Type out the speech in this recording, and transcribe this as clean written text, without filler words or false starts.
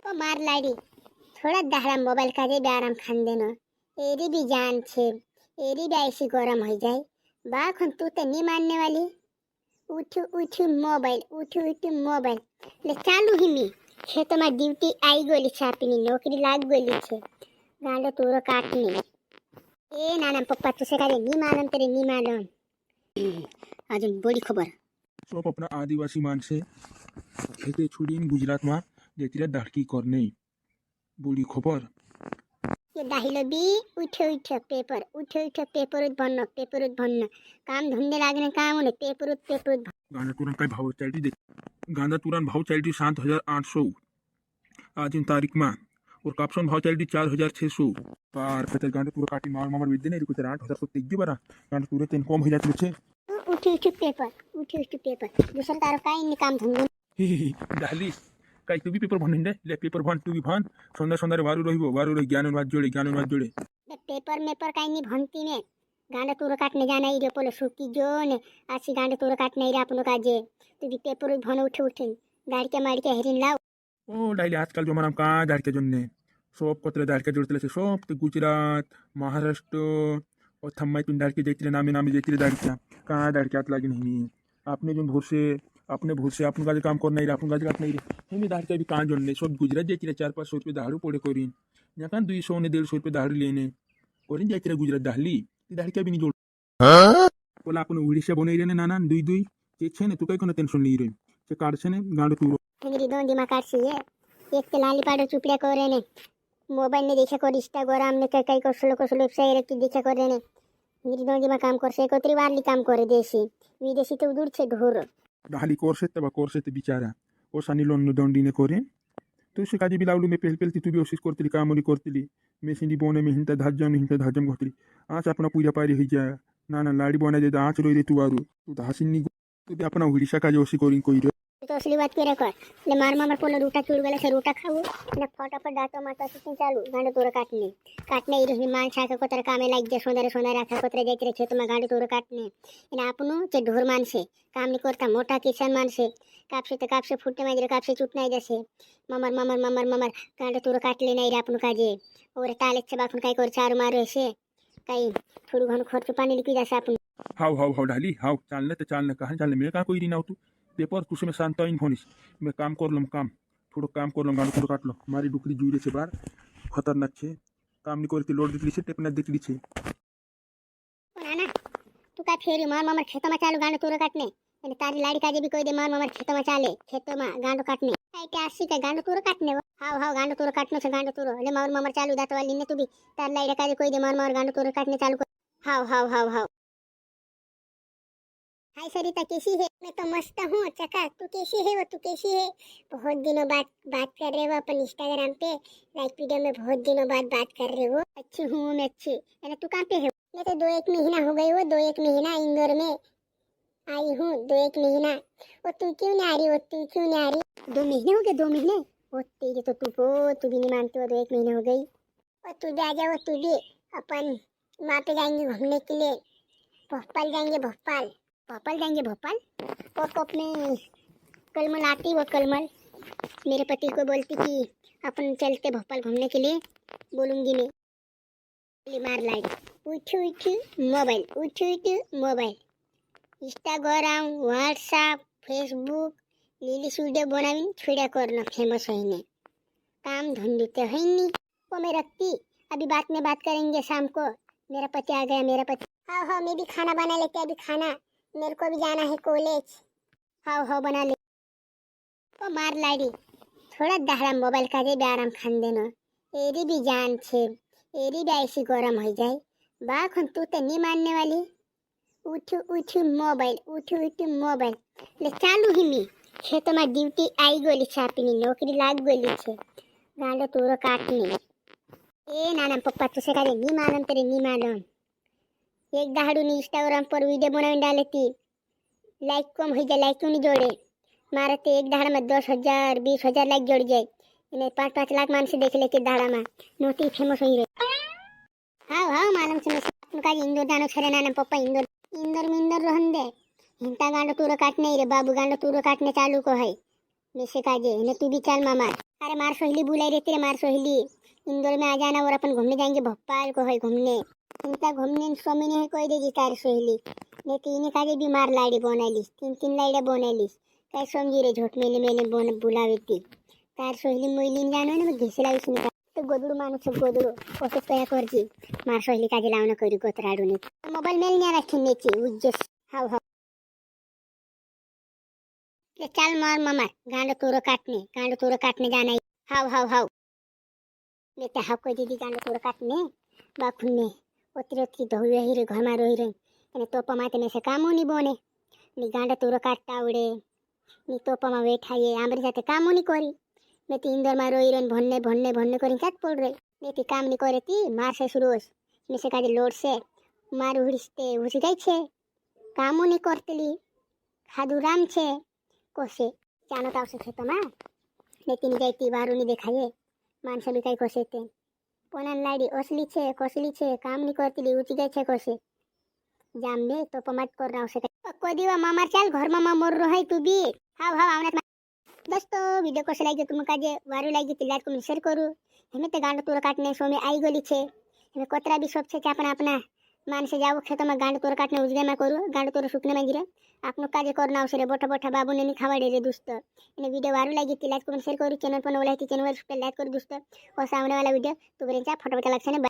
ओ मार लाड़ी थोड़ा दहरा मोबाइल का जे आराम खान देनो एरी भी जान छे एरी भी ऐसी गरम हो जाए बाखन तू तो नहीं मानने वाली उठ उठ मोबाइल ले चालू ही मी खेत में ड्यूटी आई गोली छापीनी नौकरी लाग गोली छे गांडो तूरो काटनी ए नाना पप्पा तुसे का नहीं मालूम तेरे नहीं मालूम अजून बड़ी खबर सोप अपना आदिवासी माणसे खेते छोडीन गुजरातमा जेतिला धाडकी करणे बोली खबर ये दाहिलो बी उठ पेपर भन्न काम धंदे लागने काम होने पेपर गांजा तुरंत काय भाव चालती देख गांजा तुरंत भाव चालती 7,800 आज इन तारीख में और कापसन भाव चालती 4,600 पार पता गांजा तुरा काटी मार मार विद्य नहीं कुछ 8,000 तो तेगी बरा गांजा तुरे तेन कम हो जाते छे उठ पेपर दूसरा तारो काय इन काम धंदे डाली काय तू भी पेपर भनिन दे ले पेपर भन तू भी भन सुंदर वारू रही ज्ञानवाद जोड़े पेपर में पर काय नहीं भनती ने गांडा तूर काटने जाना ही रे पोलो सुकी जो ने आसी गांडा तूर काटने रे आपनो काजे तू भी पेपर भन उठ गाड़ी के मार के हेरिन लाव ओ डाली आजकल जो मनाम का दाड़के जोन्ने सब कतरे दाड़के जोड़तले से सब ते गुजरात महाराष्ट्र और थम्माई पिन दाड़के जेतिले नामे जेतिले दाड़के का दाड़के आत लागे नहीं आपने जो अपने भोर से आपन का काम करना ही आपन का काट नहीं रे हिमी दाड़के भी का जोन्ने सब गुजरात जेतिले 400-500 रुपये दाड़ू पड़े करिन या का 200 ने 150 रुपये दाड़ू लेने करिन जेतिले गुजरात दाहली दाड़के भी नहीं जोड़ बोला अपन उड़ीसा बनई रे नाना दुई ते छे ने तू काय कोनो टेंशन नहीं रे से काट छे ने गांडो तू मेरी दोन दिमाग काटसी है एक ते लाली पाडो चुपड्या करे ने मोबाइल ने देखा कर इंस्टाग्राम ने काही कसलो वेबसाइट की देखा करे ने मेरी दोन दिमाग काम करसे कोतरी वारली काम करे देशी विदेशी तो दूर छे ढोर दाहली कोर्से ते बिचारा ओ सानी लोन दंडी ने करे तो से काजी बिलावलू में पहल तू भी ओसिस करतली कामोली करतली मेसिनी बोने में हिंता धाजम करतली आज अपना पूजा पारी हो जा ना लाड़ी बना दे आँच रोई रे तू आरू तू धासिनी तू भी अपना उड़ीसा काजे ओसी करिन कोई रे तो असली बात करे कर ले मार पोलो रूटा चूड़ गले से रूटा खाऊ ने फटाफट दातो माता से चालू गांडो तोर काटने इरे मान छाके कोतर कामे लाग जे सोंदरे आखा कोतर जाते खेत में गांडो तोर काटने इन आपनु चे ढोर मानसे काम नहीं करता मोटा किसान मानसे कापसे फुटते माजरे कापसे चूट नहीं जैसे ममर गांडो तोर काटले नहीं रे आपनु काजे और ताले से बाखुन काय कर चार मारो से काही थोडू घन खर्च पानी लिखी जासे आपनु हाव डाली हाव चालने कहाँ चालने मैं कहाँ कोई नहीं नाव तू पेपर तुसे में शांत इन फोनिस मैं काम कर लम काम थोड़ा काम कर लम गांडो तोर काट लो मारी डुकरी जुई रे छे बार खतरनाक छे काम नहीं करती लोड दिखली छे टेपना दिखली छे नाना तू का फेरी मार खेत में चालू गांडो तोर काटने અને તારી લાડી કાજે બી કોઈ દે માર ખેતમાં ચાલે ખેતમાં ગાંડો કાટને કાઈ કે આસી કે ગાંડો તોર કાટને હાવ ગાંડો તોર કાટનો છે ગાંડો તોર એટલે માર ચાલુ દાતવાલી ને તું બી તાર લાડી કાજે કોઈ દે માર ગાંડો तोर काटने चालू कर हाव हाय सरिता कैसी है मैं तो मस्त हूँ चका तू कैसी है बहुत दिनों बाद बात कर रहे हो अपन इंस्टाग्राम पे लाइक वीडियो में बहुत दिनों बाद बात कर रहे हो अच्छी हूँ मैं अच्छी अरे तू कहाँ पे है मैं तो 2-1 महीना हो गई हो 2-1 महीना इंदौर में आई हूँ 2-1 महीना और तू क्यों नहीं आ रही 2 महीने हो गए 2 महीने वो तेरी तो तू भी नहीं मानती हो 2-1 महीने हो गई और तू भी आ जाओ तू भी अपन वहाँ पे जाएंगे घूमने के लिए भोपाल जाएंगे भोपाल वो तो अपने कलमल आती वो कलमल मेरे पति को बोलती कि अपन चलते भोपाल घूमने के लिए बोलूँगी मैं मार लाइट उठ मोबाइल इंस्टाग्राम व्हाट्सएप फेसबुक लीली वीडियो बनावीन छुड़ा करना फेमस होने काम धंधे तो है नहीं वो मैं रखती अभी बात करेंगे शाम को मेरा पति आ गया हाँ मैं भी खाना बना लेते अभी खाना मेरे को भी जाना है कॉलेज हाँ बना ले ओ मार लाड़ी थोड़ा दहरा मोबाइल का जे आराम खान देनो एरी भी जान छे एरी भी ऐसी गरम हो जाए बाखन तू तो नहीं मानने वाली उठ मोबाइल ले चालू ही मी खेत में ड्यूटी आई गोली छापीनी नौकरी लाग गोली छे गांडो तोरो काटने ए नाना पप्पा तुसे का नहीं मालूम तेरे नहीं मालूम एक दाड़ू ने इंस्टाग्राम पर वीडियो बनावी डालती लाइक कम हो जाए लाइक क्यों नहीं जोड़े मारे तो एक दाड़ा में 10,000 20,000 लाइक जोड़ जाए इन्हें 5-5 लाख मानसी देख लेके दाड़ा में नोटी फेमस हो रहे हाँ मालूम से उनका इंदौर जानो छरे नाना पप्पा इंदौर में रहन दे हिंता गांडो तूरो काटने रे बाबू गांडो तूरो काटने चालू को है मिसे काजे इन्हें तू भी चल मामा अरे मार सोहली बुलाई रहती है, मार सोहली इंदौर में आ जाना और अपन घूमने जाएंगे भोपाल को है घूमने। इनका घूमने स्वामी ने कोई देगी तार सोहली ने तीन काजे बीमार लाड़ी बनालीस, तीन लाइडा बनालीस काय समझी रे झोट मेले मेले बुलावे ती तार सोहली मोइलीन जानो ने घेसला विष्णू तो गोदडू माणूस गोदडू कोशिश कया करजी मार सोहली काजे लावणं करी गोतराडून मोबाईल मेल न्या राखीन नेची उज्जस हाव हाव ले चाल मार ममार गांड तोर काटने जाना है। हाव हाव हाव लेते हाव कोई दीदी गांड तोर काटने बाखुन्ने ओत्री धोई रही रे घर में रही रे અને તોપમાં તમે સે કામો ની બોને ની ગાંડા તોરો કાટતા આવડે ની તોપમાં વેઠાઈએ આમરી સાથે કામો ની કરી મેં તી ઇન્દોરમાં રોઈ રહીને ભણને કરીને ક્યાં પડ રહી મેં તી કામ ની કરે તી મારશે સુરોસ મેં સે કાજે લોડ છે મારું હુડીસ્તે હુસી જાય છે કામો ની કરતલી ખાધું રામ છે કોશે ચાનો તાવશે ખેતમાં ને તીની જાય વારું ની દેખાયે માણસે બી કઈ કોશે તે પોનાન લાડી ઓસલી છે કોસલી છે કામ ની કરતલી ઊંચી જાય છે કોશે જામને તો પમાટ કરना આવશે કોઈ દીવા મામાર ચાલ ઘરમાં માં મોર રહે તું બી હાવ હાવ આવના दोस्तों वीडियो कसे लागे तुम काजे वारू लागी ती लाईक कमेंट शेअर करू हमें ते गांड तोर काटने सोमे आई गली छे हमें कोतरा भी शॉप छे कि आपण अपना मानसे जाव खेत में गांड तोर काटने उजगे में करू गांड तोर सुकने में गिरे आपनो काजे करना आवશે रे बोठा बोठा बाबू ने खावाडे रे दोस्त અને वीडियो वारू लागी ती लाईक कमेंट शेअर करू चैनल पर नवला ती चैनल पर लाईक करू दोस्त और सामने वाला वीडियो तो बरेंचा फटाफट लागছে ને